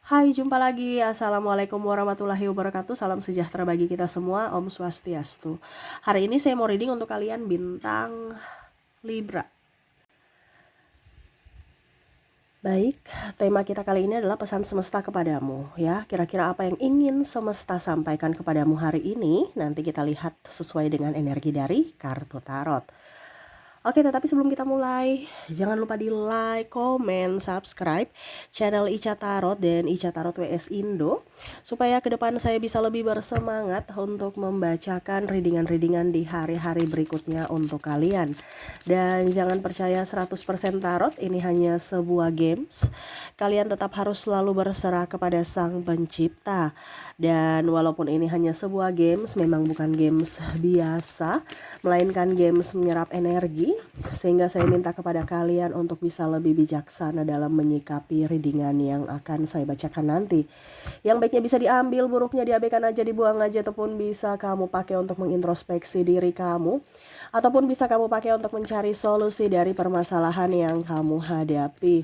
Hai, jumpa lagi. Assalamualaikum warahmatullahi wabarakatuh. Salam sejahtera bagi kita semua. Om Swastiastu. Hari ini saya mau reading untuk kalian bintang Libra. Baik, tema kita kali ini adalah pesan semesta kepadamu ya. Kira-kira apa yang ingin semesta sampaikan kepadamu hari ini? Nanti kita lihat sesuai dengan energi dari kartu tarot. Oke, tetapi sebelum kita mulai, jangan lupa di like, komen, subscribe channel Ica Tarot dan Ica Tarot WS Indo, supaya ke depan saya bisa lebih bersemangat untuk membacakan readingan-readingan di hari-hari berikutnya untuk kalian. Dan jangan percaya 100% tarot, ini hanya sebuah games. Kalian tetap harus selalu berserah kepada Sang Pencipta. Dan walaupun ini hanya sebuah games, memang bukan games biasa, melainkan games menyerap energi, sehingga saya minta kepada kalian untuk bisa lebih bijaksana dalam menyikapi readingan yang akan saya bacakan nanti. Yang baiknya bisa diambil, buruknya diabaikan aja, dibuang aja, ataupun bisa kamu pakai untuk mengintrospeksi diri kamu, ataupun bisa kamu pakai untuk mencari solusi dari permasalahan yang kamu hadapi.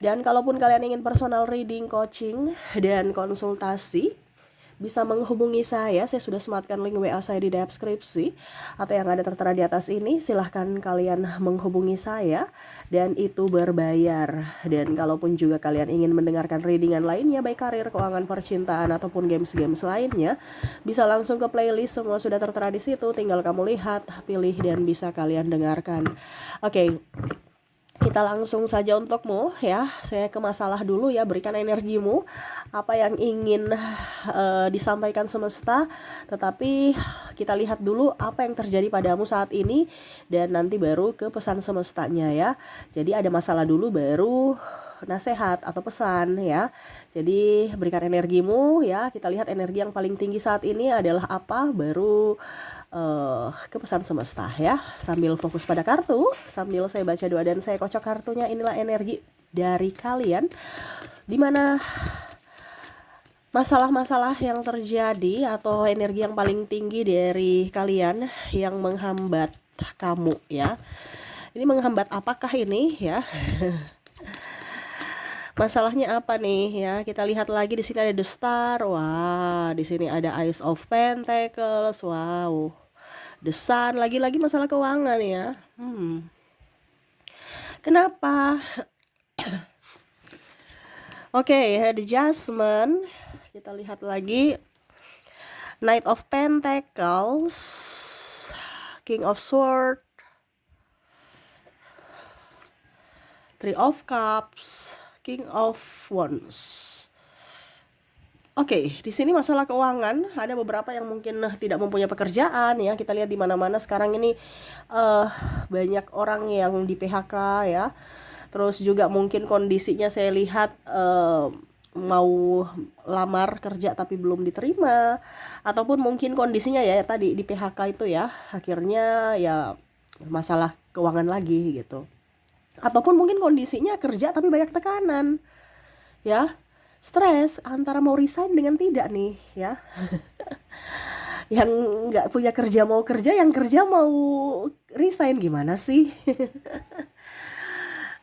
Dan kalaupun kalian ingin personal reading, coaching, dan konsultasi, bisa menghubungi saya sudah sematkan link WA saya di deskripsi atau yang ada tertera di atas ini. Silahkan kalian menghubungi saya dan itu berbayar. Dan kalaupun juga kalian ingin mendengarkan readingan lainnya, baik karir, keuangan, percintaan, ataupun games-games lainnya, bisa langsung ke playlist, semua sudah tertera di situ. Tinggal kamu lihat, pilih, dan bisa kalian dengarkan. Oke. Kita langsung saja untukmu ya. Saya ke masalah dulu ya, berikan energimu. Apa yang ingin disampaikan semesta. Tetapi kita lihat dulu apa yang terjadi padamu saat ini. Dan nanti baru ke pesan semestanya ya. Jadi ada masalah dulu baru nasihat atau pesan ya. Jadi berikan energimu ya. Kita lihat energi yang paling tinggi saat ini adalah apa. Baru ke pesan semesta ya. Sambil fokus pada kartu, sambil saya baca doa dan saya kocok kartunya. Inilah energi dari kalian, dimana masalah-masalah yang terjadi atau energi yang paling tinggi dari kalian yang menghambat kamu ya. Ini menghambat apakah ini ya? Masalahnya apa nih ya? Kita lihat lagi, di sini ada The Star. Wah, di sini ada Ace of Pentacles. Wow. The Sun, lagi-lagi masalah keuangan ya. Kenapa? Oke, The Adjustment. Kita lihat lagi. Knight of Pentacles, King of Swords, Three of Cups, King of Wands. Oke, di sini masalah keuangan, ada beberapa yang mungkin tidak mempunyai pekerjaan ya. Kita lihat di mana-mana sekarang ini banyak orang yang di PHK ya. Terus juga mungkin kondisinya saya lihat mau lamar kerja tapi belum diterima, ataupun mungkin kondisinya ya tadi di PHK itu ya, akhirnya ya masalah keuangan lagi gitu. Ataupun mungkin kondisinya kerja tapi banyak tekanan ya, stres antara mau resign dengan tidak nih ya. Yang nggak punya kerja mau kerja, yang kerja mau resign, gimana sih?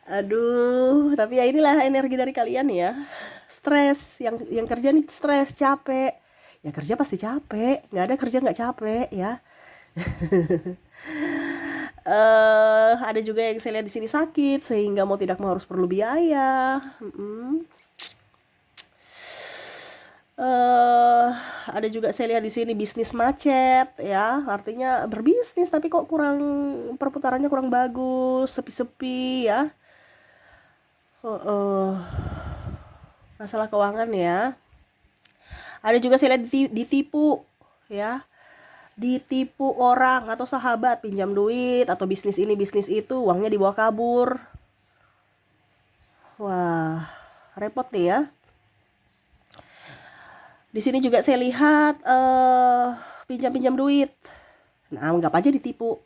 Aduh, tapi ya inilah energi dari kalian ya. Stres, yang kerja nih stres, capek. Ya kerja pasti capek, nggak ada kerja nggak capek ya. Ada juga yang saya lihat di sini sakit sehingga mau tidak mau harus perlu biaya. Ada juga saya lihat di sini bisnis macet ya, artinya berbisnis tapi kok kurang, perputarannya kurang bagus, sepi-sepi ya. Masalah keuangan ya. Ada juga saya lihat ditipu ya, ditipu orang atau sahabat, pinjam duit atau bisnis ini bisnis itu, uangnya dibawa kabur. Wah, repot nih ya. Di sini juga saya lihat pinjam duit. Nah, anggap aja ditipu.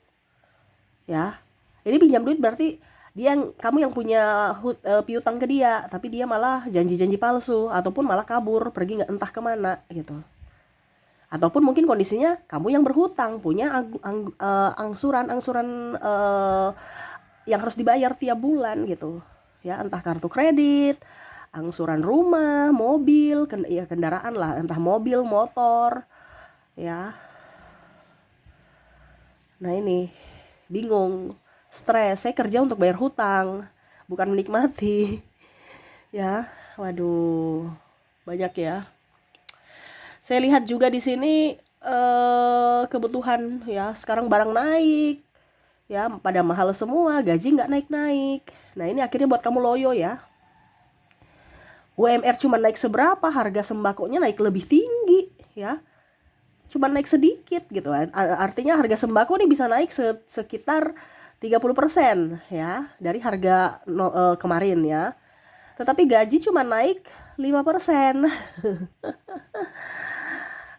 Ya. Ini pinjam duit berarti kamu yang punya piutang ke dia, tapi dia malah janji-janji palsu ataupun malah kabur, pergi nggak entah kemana gitu. Ataupun mungkin kondisinya kamu yang berhutang, punya angsuran yang harus dibayar tiap bulan gitu. Ya, entah kartu kredit angsuran rumah, mobil, ya kendaraan lah, entah mobil, motor, ya. Nah ini, bingung, stres, saya kerja untuk bayar hutang, bukan menikmati, ya. Waduh, banyak ya. Saya lihat juga di sini kebutuhan ya, sekarang barang naik, ya pada mahal semua, gaji nggak naik-naik. Nah ini akhirnya buat kamu loyo ya. UMR cuma naik seberapa, harga sembakonya naik lebih tinggi ya. Cuma naik sedikit gitu. Artinya harga sembako nih bisa naik sekitar 30% ya dari harga kemarin ya. Tetapi gaji cuma naik 5%.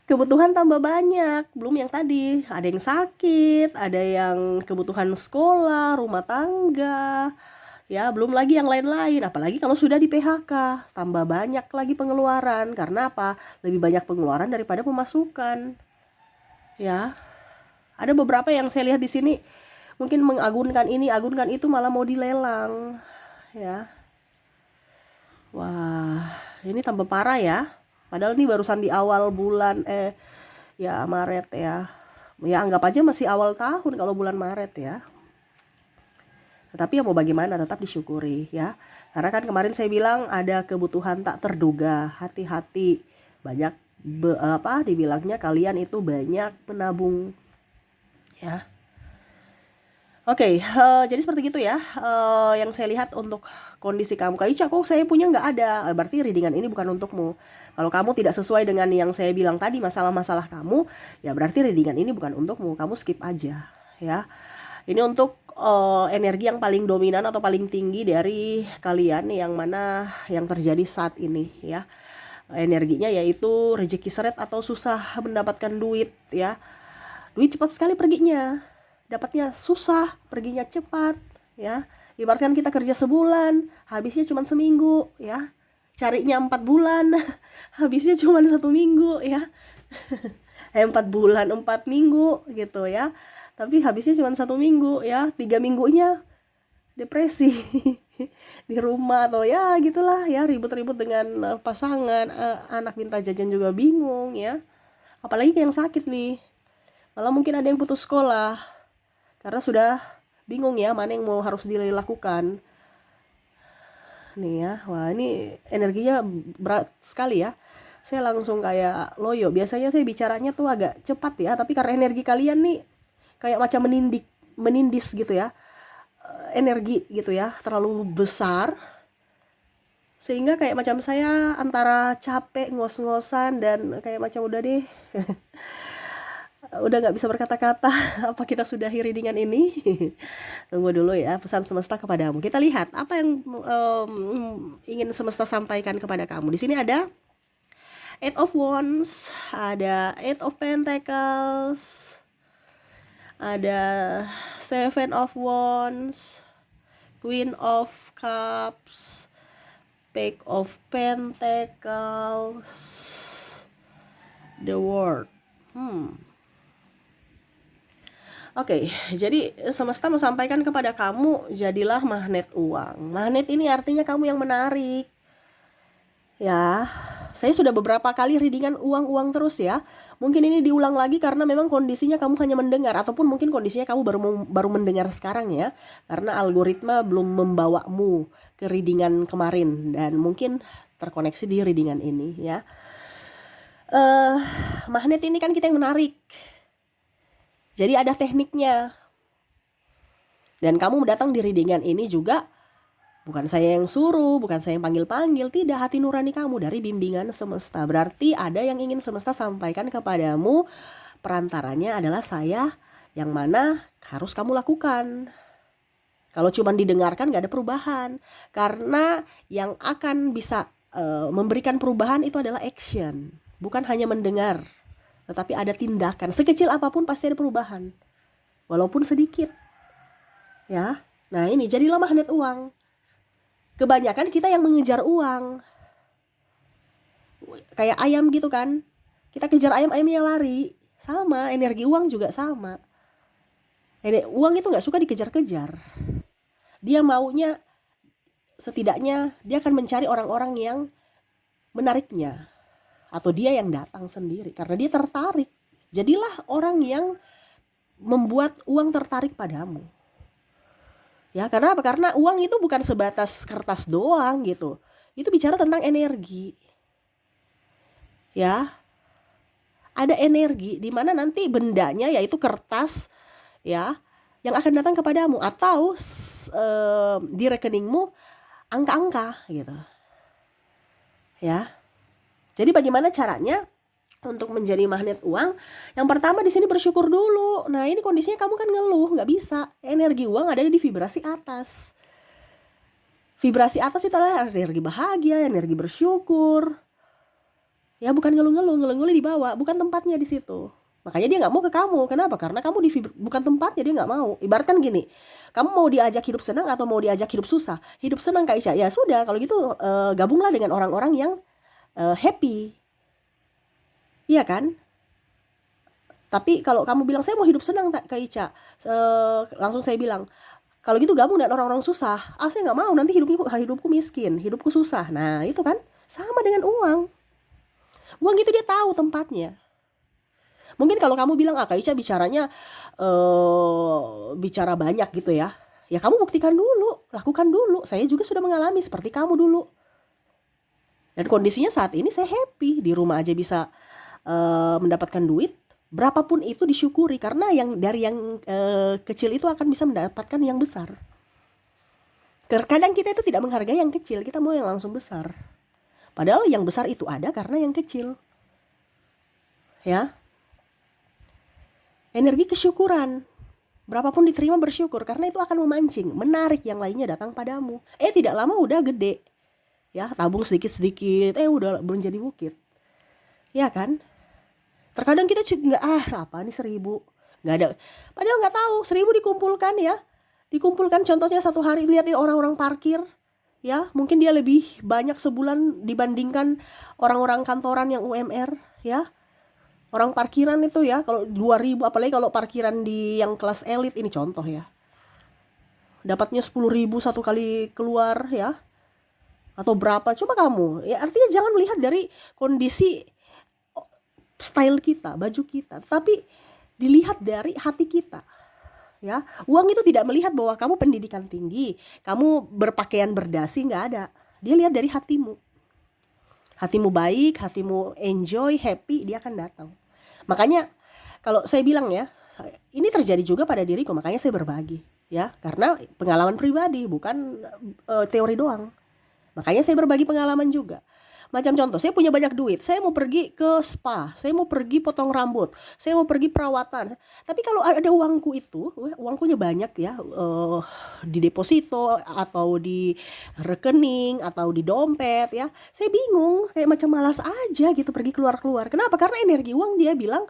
Kebutuhan tambah banyak, belum yang tadi, ada yang sakit, ada yang kebutuhan sekolah, rumah tangga, ya belum lagi yang lain-lain. Apalagi kalau sudah di PHK, tambah banyak lagi pengeluaran. Karena apa? Lebih banyak pengeluaran daripada pemasukan. Ya, ada beberapa yang saya lihat di sini mungkin mengagunkan ini, agunkan itu, malah mau dilelang. Ya, wah, ini tambah parah ya. Padahal ini barusan di awal bulan ya Maret ya. Ya anggap aja masih awal tahun kalau bulan Maret ya. Tetapi ya mau bagaimana, tetap disyukuri ya. Karena kan kemarin saya bilang ada kebutuhan tak terduga, hati-hati. Banyak dibilangnya kalian itu banyak menabung ya. Oke, jadi seperti itu ya, yang saya lihat untuk kondisi kamu. Kak Ica, kok saya punya nggak ada? Berarti readingan ini bukan untukmu. Kalau kamu tidak sesuai dengan yang saya bilang tadi, masalah-masalah kamu, ya berarti readingan ini bukan untukmu. Kamu skip aja, ya. Ini untuk energi yang paling dominan atau paling tinggi dari kalian, yang mana yang terjadi saat ini, ya. Energinya yaitu rezeki seret atau susah mendapatkan duit, ya. Duit cepat sekali perginya. Dapatnya susah, perginya cepat, ya. Ibaratkan kita kerja sebulan, habisnya cuma seminggu, ya. Carinya 4 bulan, habisnya cuma 1 minggu, ya. 4 bulan, 4 minggu, gitu ya. Tapi habisnya cuma 1 minggu, ya. 3 minggunya depresi di rumah atau ya gitulah, ya, ribut-ribut dengan pasangan, anak minta jajan juga bingung, ya. Apalagi yang sakit nih. Malah mungkin ada yang putus sekolah karena sudah bingung ya mana yang mau harus dilakukan. Nih ya, wah ini energinya berat sekali ya. Saya langsung kayak loyo. Biasanya saya bicaranya tuh agak cepat ya, tapi karena energi kalian nih kayak macam menindis gitu ya. Energi gitu ya, terlalu besar. Sehingga kayak macam saya antara capek, ngos-ngosan, dan kayak macam udah deh. Udah nggak bisa berkata-kata. Apa kita sudahi readingan ini? Tunggu dulu ya, pesan semesta kepadamu. Kita lihat apa yang ingin semesta sampaikan kepada kamu. Di sini ada Eight of Wands, ada Eight of Pentacles, ada Seven of Wands, Queen of Cups, Page of Pentacles, The World. Oke, jadi semesta mau sampaikan kepada kamu, jadilah magnet uang. Magnet ini artinya kamu yang menarik. Ya, saya sudah beberapa kali readingan uang-uang terus ya. Mungkin ini diulang lagi karena memang kondisinya kamu hanya mendengar, ataupun mungkin kondisinya kamu baru mendengar sekarang ya. Karena algoritma belum membawamu ke readingan kemarin dan mungkin terkoneksi di readingan ini ya. Magnet ini kan kita yang menarik. Jadi ada tekniknya. Dan kamu datang di readingan ini juga bukan saya yang suruh, bukan saya yang panggil-panggil, tidak, hati nurani kamu dari bimbingan semesta. Berarti ada yang ingin semesta sampaikan kepadamu, perantaranya adalah saya, yang mana harus kamu lakukan. Kalau cuma didengarkan gak ada perubahan. Karena yang akan bisa memberikan perubahan itu adalah action, bukan hanya mendengar. Tetapi ada tindakan, sekecil apapun pasti ada perubahan, walaupun sedikit ya. Nah ini jadilah magnet uang. Kebanyakan kita yang mengejar uang, kayak ayam gitu kan. Kita kejar ayam, ayamnya lari. Sama, energi uang juga sama. Uang itu gak suka dikejar-kejar. Dia maunya setidaknya dia akan mencari orang-orang yang menariknya, atau dia yang datang sendiri karena dia tertarik. Jadilah orang yang membuat uang tertarik padamu. Ya, karena apa? Karena uang itu bukan sebatas kertas doang gitu. Itu bicara tentang energi. Ya, ada energi di mana nanti bendanya yaitu kertas ya yang akan datang kepadamu, atau di rekeningmu angka-angka gitu. Ya. Jadi bagaimana caranya untuk menjadi magnet uang? Yang pertama di sini bersyukur dulu. Nah, ini kondisinya kamu kan ngeluh, nggak bisa. Energi uang ada di vibrasi atas. Vibrasi atas itu adalah energi bahagia, energi bersyukur. Ya, bukan ngeluh-ngeluh, ngeluh-ngeluh di bawah, bukan tempatnya di situ. Makanya dia nggak mau ke kamu. Kenapa? Karena kamu bukan tempatnya, dia nggak mau. Ibaratkan gini, kamu mau diajak hidup senang atau mau diajak hidup susah? Hidup senang Kak Ica. Ya sudah, kalau gitu gabunglah dengan orang-orang yang happy. Iya kan? Tapi kalau kamu bilang saya mau hidup senang Kak Ica, langsung saya bilang kalau gitu gabung dengan orang-orang susah. Saya nggak mau, nanti hidupku miskin, hidupku susah. Nah itu kan sama dengan uang. Uang itu dia tahu tempatnya. Mungkin kalau kamu bilang Kak Ica bicaranya bicara banyak gitu ya. Ya kamu buktikan dulu, lakukan dulu. Saya juga sudah mengalami seperti kamu dulu. Dan kondisinya saat ini saya happy, di rumah aja bisa mendapatkan duit. Berapapun itu disyukuri, karena yang dari yang kecil itu akan bisa mendapatkan yang besar. Terkadang kita itu tidak menghargai yang kecil, kita mau yang langsung besar. Padahal yang besar itu ada karena yang kecil. Ya. Energi kesyukuran. Berapapun diterima bersyukur, karena itu akan memancing, menarik yang lainnya datang padamu. Tidak lama udah gede. Ya, tabung sedikit-sedikit, udah menjadi bukit. Ya kan? Terkadang kita nggak, apa nih 1.000, nggak ada, padahal nggak tahu 1.000 dikumpulkan ya, dikumpulkan. Contohnya satu hari lihat orang-orang parkir ya, mungkin dia lebih banyak sebulan dibandingkan orang-orang kantoran yang UMR ya. Orang parkiran itu ya, kalau 2.000, apalagi kalau parkiran di yang kelas elit ini contoh ya, dapatnya 10.000 satu kali keluar ya, atau berapa, coba kamu ya. Artinya jangan melihat dari kondisi style kita, baju kita, tapi dilihat dari hati kita. Ya, uang itu tidak melihat bahwa kamu pendidikan tinggi, kamu berpakaian berdasi, nggak ada. Dia lihat dari hatimu. Hatimu baik, hatimu enjoy, happy, dia akan datang. Makanya kalau saya bilang ya, ini terjadi juga pada diriku, makanya saya berbagi ya, karena pengalaman pribadi, bukan teori doang. Makanya saya berbagi pengalaman juga. Macam contoh, saya punya banyak duit, saya mau pergi ke spa, saya mau pergi potong rambut, saya mau pergi perawatan. Tapi kalau ada uangku itu, uangkunya banyak ya, di deposito atau di rekening atau di dompet ya, saya bingung, kayak macam malas aja gitu pergi keluar-keluar. Kenapa? Karena energi uang dia bilang,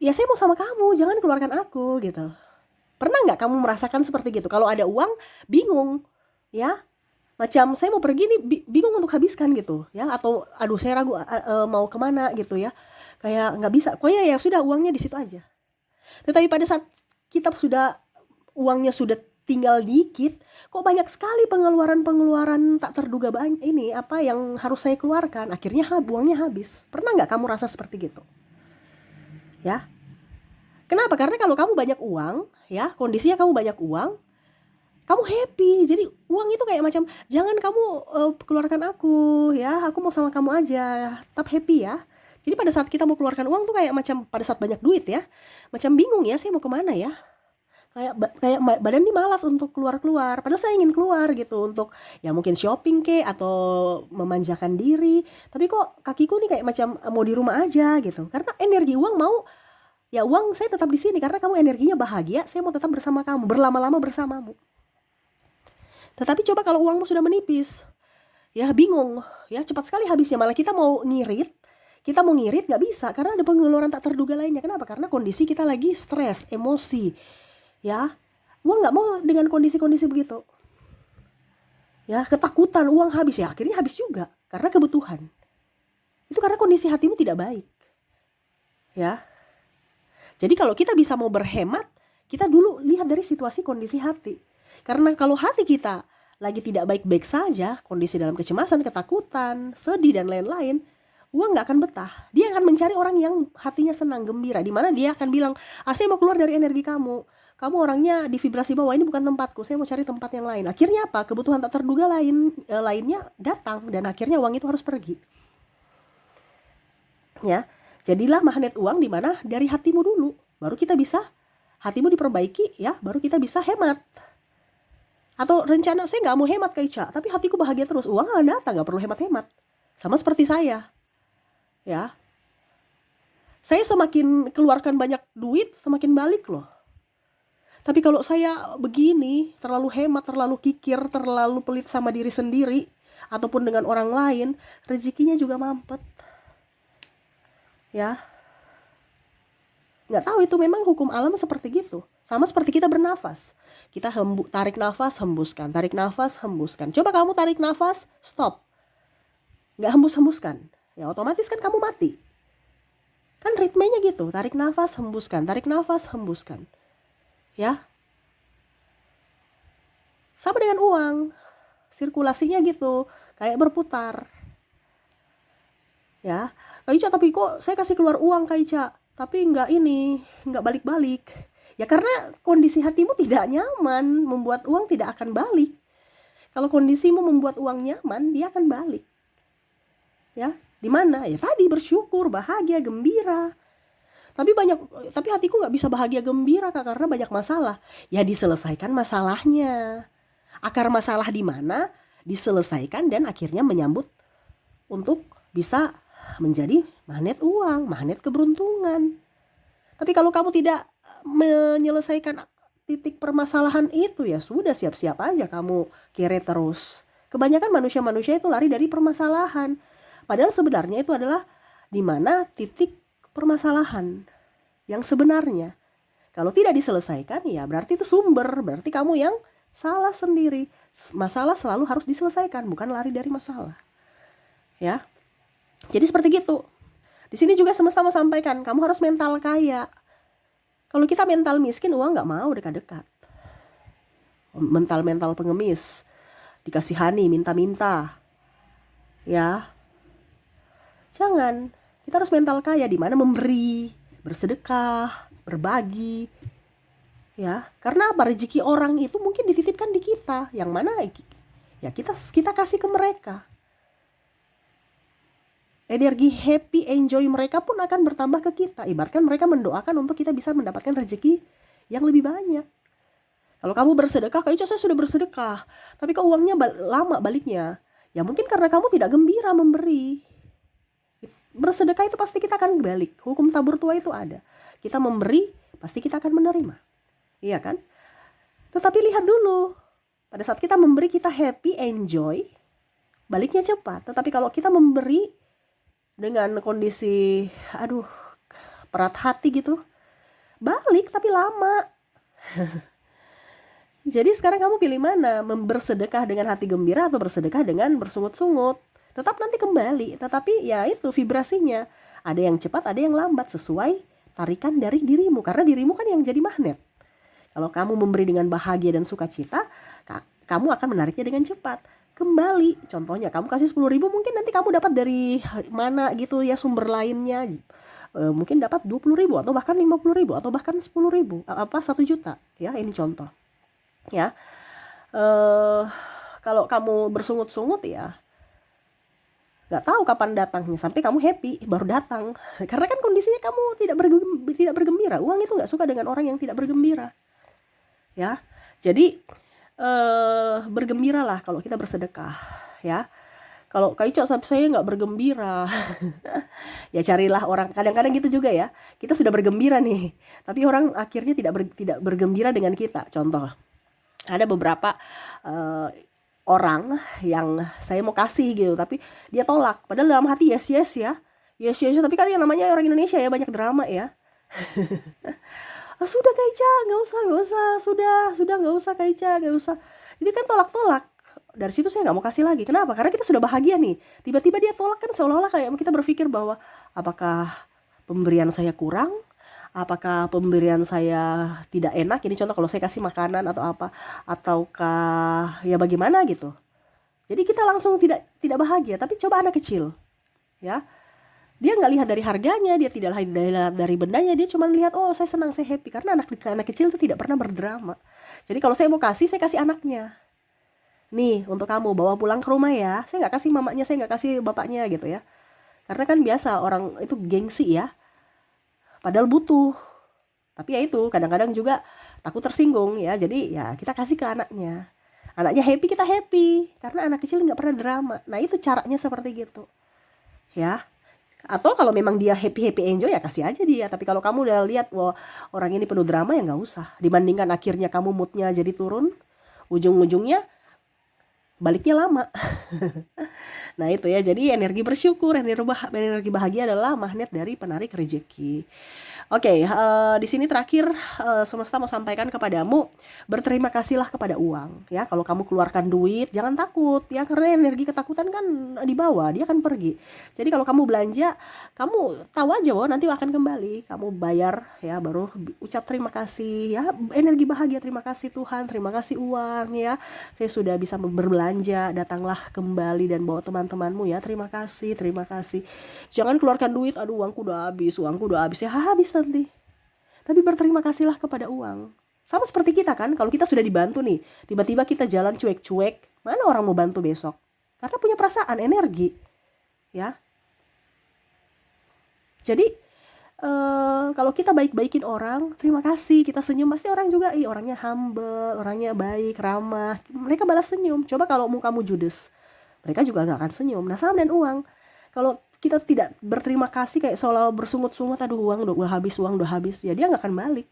ya saya mau sama kamu, jangan keluarkan aku gitu. Pernah nggak kamu merasakan seperti gitu? Kalau ada uang, bingung ya. Macam saya mau pergi nih, bingung untuk habiskan gitu ya, atau aduh saya ragu mau kemana gitu ya, kayak nggak bisa, pokoknya ya sudah uangnya di situ aja. Tetapi pada saat kita sudah uangnya sudah tinggal dikit, kok banyak sekali pengeluaran tak terduga banyak ini apa yang harus saya keluarkan, akhirnya uangnya habis. Pernah nggak kamu rasa seperti gitu ya? Kenapa? Karena kalau kamu banyak uang ya, kondisinya kamu banyak uang, kamu happy. Jadi uang itu kayak macam, jangan kamu keluarkan aku ya, aku mau sama kamu aja, tetap happy ya. Jadi pada saat kita mau keluarkan uang tuh kayak macam pada saat banyak duit ya, macam bingung ya, saya mau kemana ya, kayak badan nih malas untuk keluar-keluar, padahal saya ingin keluar gitu untuk ya mungkin shopping ke atau memanjakan diri, tapi kok kakiku nih kayak macam mau di rumah aja gitu. Karena energi uang mau, ya uang saya tetap di sini karena kamu energinya bahagia, saya mau tetap bersama kamu, berlama-lama bersamamu. Tetapi coba kalau uangmu sudah menipis, ya bingung, ya cepat sekali habisnya. Malah kita mau ngirit nggak bisa karena ada pengeluaran tak terduga lainnya. Kenapa? Karena kondisi kita lagi stres, emosi, ya. Uang nggak mau dengan kondisi-kondisi begitu, ya. Ketakutan uang habis, ya akhirnya habis juga karena kebutuhan. Itu karena kondisi hatimu tidak baik, ya. Jadi kalau kita bisa mau berhemat, kita dulu lihat dari situasi kondisi hati. Karena kalau hati kita lagi tidak baik-baik saja, kondisi dalam kecemasan, ketakutan, sedih dan lain-lain, uang nggak akan betah. Dia akan mencari orang yang hatinya senang, gembira, di mana dia akan bilang, saya mau keluar dari energi kamu. Kamu orangnya di vibrasi bawah, ini bukan tempatku, saya mau cari tempat yang lain. Akhirnya apa? Kebutuhan tak terduga lainnya datang, dan akhirnya uang itu harus pergi. Ya, jadilah magnet uang di mana dari hatimu dulu, baru kita bisa, hatimu diperbaiki ya, baru kita bisa hemat. Atau rencana saya nggak mau hemat Kak Ica, tapi hatiku bahagia terus, uang akan datang, nggak perlu hemat-hemat. Sama seperti saya, ya. Saya semakin keluarkan banyak duit, semakin balik loh. Tapi kalau saya begini, terlalu hemat, terlalu kikir, terlalu pelit sama diri sendiri, ataupun dengan orang lain, rezekinya juga mampet. Ya, nggak tahu, itu memang hukum alam seperti gitu. Sama seperti kita bernafas. Kita tarik nafas, hembuskan. Tarik nafas, hembuskan. Coba kamu tarik nafas, stop. Nggak hembus-hembuskan. Ya otomatis kan kamu mati. Kan ritmenya gitu. Tarik nafas, hembuskan. Tarik nafas, hembuskan. Ya. Sama dengan uang. Sirkulasinya gitu. Kayak berputar. Ya. Kak Ica, tapi kok saya kasih keluar uang Kak Ica, tapi nggak balik-balik. Ya karena kondisi hatimu tidak nyaman, membuat uang tidak akan balik. Kalau kondisimu membuat uang nyaman, dia akan balik. Ya, di mana? Ya tadi bersyukur, bahagia, gembira. Tapi hatiku nggak bisa bahagia gembira Kak, karena banyak masalah. Ya diselesaikan masalahnya. Akar masalah di mana? Diselesaikan dan akhirnya menyambut untuk bisa menjadi magnet uang, magnet keberuntungan. Tapi kalau kamu tidak menyelesaikan titik permasalahan itu, ya sudah, siap-siap aja kamu kere terus. Kebanyakan manusia-manusia itu lari dari permasalahan. Padahal sebenarnya itu adalah di mana titik permasalahan yang sebenarnya. Kalau tidak diselesaikan, ya berarti itu sumber, berarti kamu yang salah sendiri. Masalah selalu harus diselesaikan, bukan lari dari masalah. Ya. Jadi seperti gitu. Di sini juga semesta mau sampaikan, kamu harus mental kaya. Kalau kita mental miskin, uang nggak mau dekat-dekat. Mental pengemis, dikasihani, minta-minta. Ya, jangan. Kita harus mental kaya, di mana memberi, bersedekah, berbagi. Ya, karena apa? Rezeki orang itu mungkin dititipkan di kita, yang mana ya kita kasih ke mereka. Energi happy, enjoy mereka pun akan bertambah ke kita. Ibaratkan mereka mendoakan untuk kita bisa mendapatkan rezeki yang lebih banyak. Kalau kamu bersedekah, Kak Ica saya sudah bersedekah, tapi kok uangnya lama baliknya? Ya mungkin karena kamu tidak gembira memberi. Bersedekah itu pasti kita akan balik. Hukum tabur tua itu ada. Kita memberi, pasti kita akan menerima. Iya kan? Tetapi lihat dulu. Pada saat kita memberi, kita happy, enjoy, baliknya cepat. Tetapi kalau kita memberi dengan kondisi berat hati gitu, balik tapi lama. Jadi sekarang kamu pilih mana? Bersedekah dengan hati gembira atau bersedekah dengan bersungut-sungut? Tetap nanti kembali, tetapi ya itu vibrasinya. Ada yang cepat, ada yang lambat, sesuai tarikan dari dirimu. Karena dirimu kan yang jadi magnet. Kalau kamu memberi dengan bahagia dan sukacita, kamu akan menariknya dengan cepat. Kembali, contohnya kamu kasih 10.000, mungkin nanti kamu dapat dari mana gitu ya, sumber lainnya. Mungkin dapat 20.000 atau bahkan 50.000 atau bahkan 10.000, 1 juta. Ya, ini contoh. Ya, kalau kamu bersungut-sungut ya, nggak tahu kapan datangnya, sampai kamu happy baru datang. Karena kan kondisinya kamu tidak bergembira. Uang itu nggak suka dengan orang yang tidak bergembira. Ya, jadi bergembiralah kalau kita bersedekah, ya. Kalau Kak Ica saya nggak bergembira, ya carilah orang. Kadang-kadang gitu juga ya. Kita sudah bergembira nih, tapi orang akhirnya tidak bergembira dengan kita. Contoh, ada beberapa orang yang saya mau kasih gitu, tapi dia tolak. Padahal dalam hati yes ya. Tapi kan yang namanya orang Indonesia ya, banyak drama ya. Sudah Kak Ica, nggak usah, sudah nggak usah Kak Ica, nggak usah. Ini kan tolak. Dari situ saya nggak mau kasih lagi. Kenapa? Karena kita sudah bahagia nih. Tiba-tiba dia tolak, kan seolah-olah kayak kita berpikir bahwa apakah pemberian saya kurang, Apakah pemberian saya tidak enak? Ini contoh kalau saya kasih makanan atau apa, ataukah ya bagaimana gitu. Jadi kita langsung tidak bahagia. Tapi coba anak kecil, ya, dia nggak lihat dari harganya, dia tidak lihat dari bendanya, dia cuma lihat, oh saya senang, saya happy. Karena anak kecil itu tidak pernah berdrama. Jadi kalau saya mau kasih, saya kasih anaknya. Nih untuk kamu, bawa pulang ke rumah ya. Saya nggak kasih mamanya, saya nggak kasih bapaknya gitu ya. Karena kan biasa orang itu gengsi ya, padahal butuh. Tapi ya itu kadang-kadang juga takut tersinggung ya. Jadi ya kita kasih ke anaknya. Anaknya happy, kita happy. Karena anak kecil nggak pernah drama. Nah itu caranya seperti gitu. Ya. Atau kalau memang dia happy enjoy ya kasih aja dia. Tapi kalau kamu udah lihat wah orang ini penuh drama ya nggak usah. Dibandingkan akhirnya kamu moodnya jadi turun, ujung-ujungnya baliknya lama. Nah itu ya, jadi energi bersyukur, energi bahagia adalah magnet dari penarik rezeki. Oke, di sini terakhir semesta mau sampaikan kepadamu, berterima kasihlah kepada uang ya. Kalau kamu keluarkan duit jangan takut ya, karena energi ketakutan kan dibawa, dia akan pergi. Jadi kalau kamu belanja, kamu tahu aja bahwa nanti akan kembali. Kamu bayar ya, baru ucap terima kasih ya, energi bahagia, terima kasih Tuhan, terima kasih uang ya. Saya sudah bisa berbelanja, datanglah kembali dan bawa teman-temanmu ya. Terima kasih, terima kasih. Jangan keluarkan duit, aduh uangku udah habis ya, habis nanti. Tapi berterima kasihlah kepada uang. Sama seperti kita kan, kalau kita sudah dibantu nih, tiba-tiba kita jalan cuek-cuek, mana orang mau bantu besok? Karena punya perasaan, energi, ya. Jadi kalau kita baik-baikin orang, terima kasih, kita senyum, pasti orang juga, orangnya humble, orangnya baik, ramah, mereka balas senyum. Coba kalau mukamu judes, mereka juga gak akan senyum. Nah sama dan uang, kalau kita tidak berterima kasih kayak seolah bersungut-sungut, aduh uang udah habis, ya dia gak akan balik.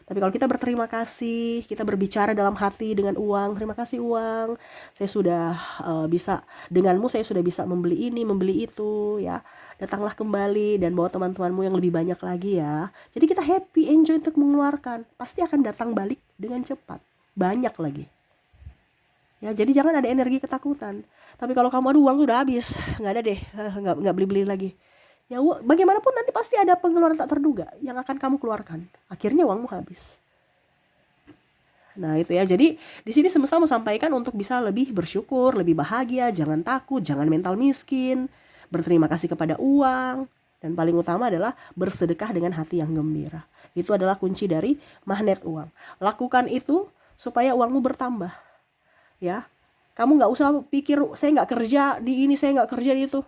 Tapi kalau kita berterima kasih, kita berbicara dalam hati dengan uang, terima kasih uang, saya sudah bisa, denganmu saya sudah bisa membeli ini, membeli itu ya. Datanglah kembali dan bawa teman-temanmu yang lebih banyak lagi ya. Jadi kita happy, enjoy untuk mengeluarkan, pasti akan datang balik dengan cepat, banyak lagi. Ya, jadi jangan ada energi ketakutan. Tapi kalau kamu aduh uang udah habis, nggak ada deh, nggak beli lagi. Ya bagaimanapun nanti pasti ada pengeluaran tak terduga yang akan kamu keluarkan. Akhirnya uangmu habis. Nah itu ya, jadi di sini semesta mau sampaikan untuk bisa lebih bersyukur, lebih bahagia, jangan takut, jangan mental miskin, berterima kasih kepada uang, dan paling utama adalah bersedekah dengan hati yang gembira. Itu adalah kunci dari magnet uang. Lakukan itu supaya uangmu bertambah. Ya, kamu nggak usah pikir saya nggak kerja di ini, saya nggak kerja di itu.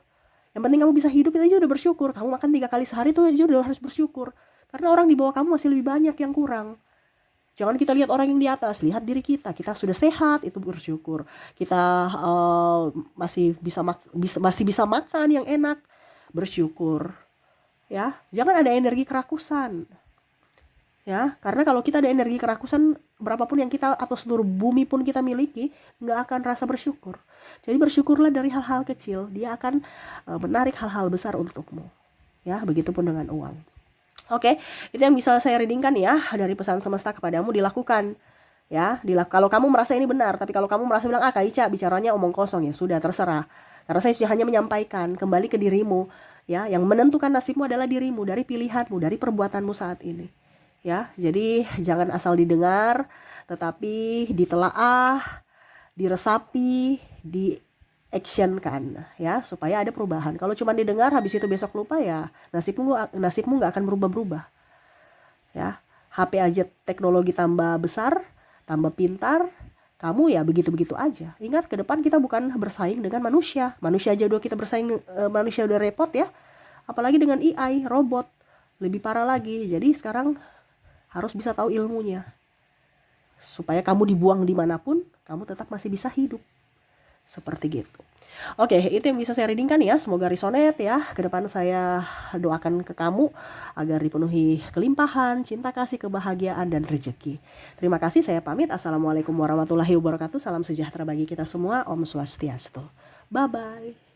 Yang penting kamu bisa hidup, itu aja udah bersyukur. Kamu makan 3 kali sehari itu aja udah harus bersyukur. Karena orang di bawah kamu masih lebih banyak yang kurang. Jangan kita lihat orang yang di atas, lihat diri kita. Kita sudah sehat, itu bersyukur. Kita masih bisa makan yang enak, bersyukur. Ya, jangan ada energi kerakusan. Ya, karena kalau kita ada energi kerakusan, berapapun yang kita atau seluruh bumi pun kita miliki, nggak akan rasa bersyukur. Jadi bersyukurlah dari hal-hal kecil, dia akan menarik hal-hal besar untukmu. Ya, begitupun dengan uang. Oke, itu yang bisa saya readingkan ya dari pesan semesta kepadamu, dilakukan. Ya, kalau kamu merasa ini benar, tapi kalau kamu merasa bilang Kak Ica bicaranya omong kosong, ya sudah terserah. Karena saya hanya menyampaikan, kembali ke dirimu. Ya, yang menentukan nasibmu adalah dirimu, dari pilihanmu, dari perbuatanmu saat ini. Ya, jadi jangan asal didengar, tetapi ditelaah, diresapi, di-actionkan ya, supaya ada perubahan. Kalau cuma didengar habis itu besok lupa ya, nasibmu nggak akan berubah-berubah. Ya, HP aja teknologi tambah besar, tambah pintar, kamu ya begitu-begitu aja. Ingat ke depan kita bukan bersaing dengan manusia. Manusia aja udah kita bersaing, manusia udah repot ya. Apalagi dengan AI, robot, lebih parah lagi. Jadi sekarang harus bisa tahu ilmunya, supaya kamu dibuang dimanapun, kamu tetap masih bisa hidup. Seperti gitu. Oke, itu yang bisa saya readingkan ya. Semoga resonate ya. Kedepan saya doakan ke kamu agar dipenuhi kelimpahan, cinta kasih, kebahagiaan, dan rezeki. Terima kasih, saya pamit. Assalamualaikum warahmatullahi wabarakatuh. Salam sejahtera bagi kita semua. Om Swastiastu. Bye-bye.